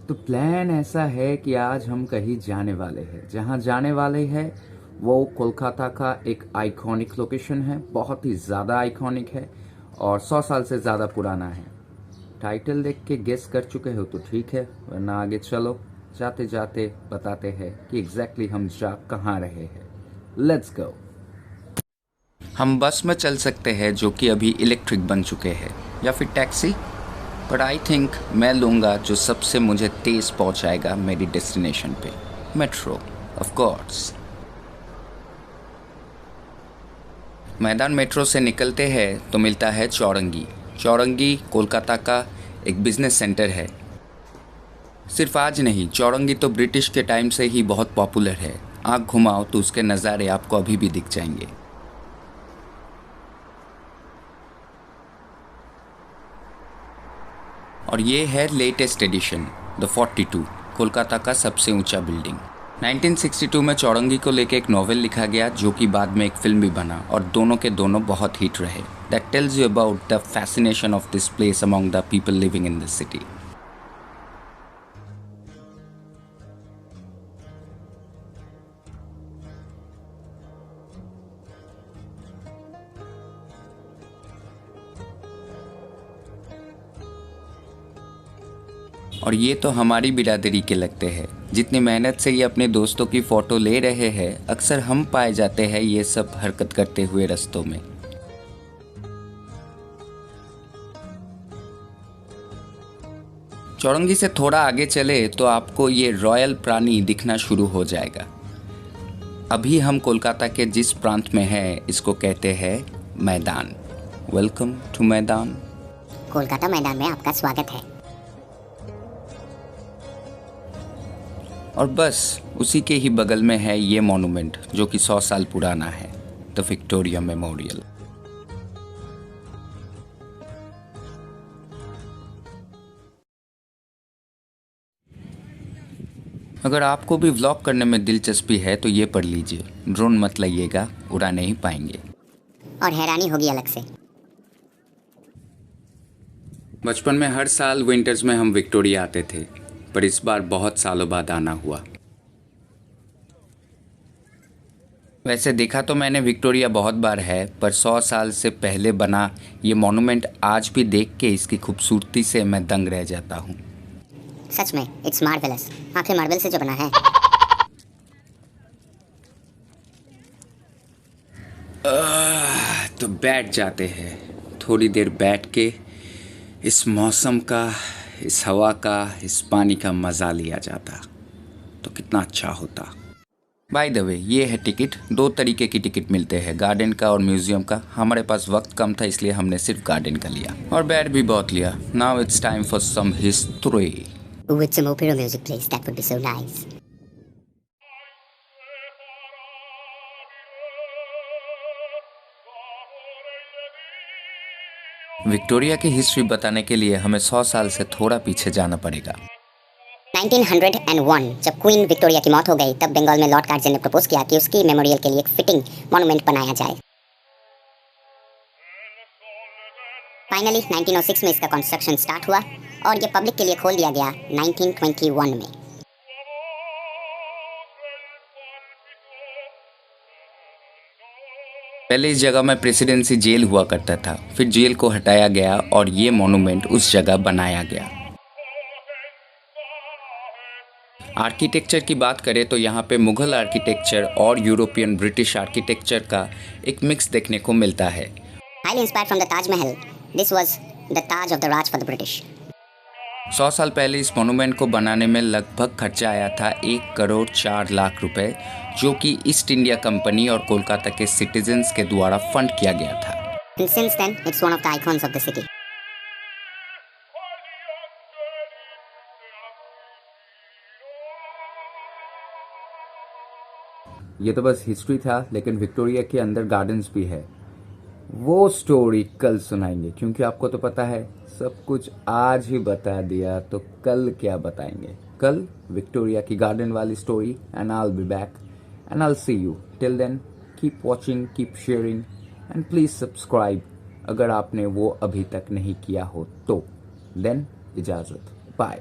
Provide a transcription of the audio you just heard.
तो प्लान ऐसा है कि आज हम कहीं जाने वाले हैं। जहाँ जाने वाले हैं वो कोलकाता का एक आइकॉनिक लोकेशन है, बहुत ही ज़्यादा आइकॉनिक है और 100 साल से ज़्यादा पुराना है। टाइटल देख के गेस कर चुके हो तो ठीक है, वरना आगे चलो, जाते जाते बताते हैं कि एग्जैक्टली हम जा कहाँ रहे हैं। Let's go. हम बस में चल सकते हैं जो कि अभी इलेक्ट्रिक बन चुके हैं, या फिर टैक्सी, पर आई थिंक मैं लूँगा जो सबसे मुझे तेज़ पहुँचाएगा मेरी डेस्टिनेशन पे, मेट्रो ऑफ कोर्स। मैदान मेट्रो से निकलते हैं तो मिलता है चौरंगी। चौरंगी कोलकाता का एक बिजनेस सेंटर है। सिर्फ आज नहीं, चौरंगी तो ब्रिटिश के टाइम से ही बहुत पॉपुलर है। आँख घुमाओ तो उसके नज़ारे आपको अभी भी दिख जाएंगे। और ये है लेटेस्ट एडिशन, द 42, कोलकाता का सबसे ऊंचा बिल्डिंग। 1962 में चौरंगी को लेकर एक नॉवेल लिखा गया जो कि बाद में एक फिल्म भी बना और दोनों के दोनों बहुत हिट रहे। That tells you about the fascination of this place among the people living in this city. और ये तो हमारी बिरादरी के लगते हैं। जितनी मेहनत से ये अपने दोस्तों की फ़ोटो ले रहे हैं, अक्सर हम पाए जाते हैं ये सब हरकत करते हुए रास्तों में। चौरंगी से थोड़ा आगे चले तो आपको ये रॉयल प्राणी दिखना शुरू हो जाएगा। अभी हम कोलकाता के जिस प्रांत में हैं, इसको कहते हैं मैदान। वेलकम टू मैदान। कोलकाता मैदान में आपका स्वागत है। और बस उसी के ही बगल में है ये मॉन्यूमेंट जो कि 100 साल पुराना है, द विक्टोरिया मेमोरियल। अगर आपको भी व्लॉग करने में दिलचस्पी है तो ये पढ़ लीजिए। ड्रोन मत लाइएगा, उड़ा नहीं पाएंगे। और हैरानी होगी अलग से। बचपन में हर साल विंटर्स में हम विक्टोरिया आते थे, पर इस बार बहुत सालों बाद आना हुआ। वैसे देखा तो मैंने विक्टोरिया बहुत बार है, पर 100 साल से पहले बना ये मॉन्यूमेंट आज भी देख के इसकी खूबसूरती से मैं दंग रह जाता हूँ। सच में इट्स मार्वेलस। आखिर मार्बल से जो बना है। तो बैठ जाते हैं, थोड़ी देर बैठ के इस मौसम का, इस हवा का, इस पानी का मज़ा लिया जाता तो कितना अच्छा होता। बाय द वे, ये है टिकट। 2 तरीके की टिकट मिलते हैं, गार्डन का और म्यूजियम का। हमारे पास वक्त कम था इसलिए हमने सिर्फ गार्डन का लिया और बैठ भी बहुत लिया। Now it's time for some history. With some opera music please, that would be so nice. Victoria की हिस्ट्री बताने के लिए हमें 100 साल से थोड़ा पीछे जाना पड़ेगा। 1901 जब क्वीन विक्टोरिया की मौत हो गई, तब बंगाल में लॉर्ड कार्जन ने प्रपोज किया कि उसकी मेमोरियल के लिए एक फिटिंग मॉन्यूमेंट बनाया जाए। फाइनली 1906 में इसका कंस्ट्रक्शन स्टार्ट हुआ और ये पब्लिक के लिए खोल दिया गया 1921 में। पहले इस जगह में प्रेसिडेंसी जेल हुआ करता था, फिर जेल को हटाया गया और ये मॉन्यूमेंट उस जगह बनाया गया। आर्किटेक्चर की बात करें तो यहाँ पे मुग़ल आर्किटेक्चर और यूरोपियन ब्रिटिश आर्किटेक्चर का एक मिक्स देखने को मिलता है। Highly inspired from the Taj Mahal, this was the Taj of the Raj for the British. 100 साल पहले इस मॉन्यूमेंट को बनाने में लगभग खर्चा आया था 1 करोड़ 4 लाख रुपए, जो कि ईस्ट इंडिया कंपनी और कोलकाता के सिटीजन्स के द्वारा फंड किया गया था। And since then, it's one of the icons of the city. ये तो बस हिस्ट्री था, लेकिन विक्टोरिया के अंदर गार्डन्स भी है। वो स्टोरी कल सुनाएंगे, क्योंकि आपको तो पता है सब कुछ आज ही बता दिया तो कल क्या बताएंगे। कल विक्टोरिया की गार्डन वाली story, and I will be back and I will see you. Till then keep watching, keep sharing and please subscribe अगर आपने वो अभी तक नहीं किया हो तो। देन इजाजत, बाय।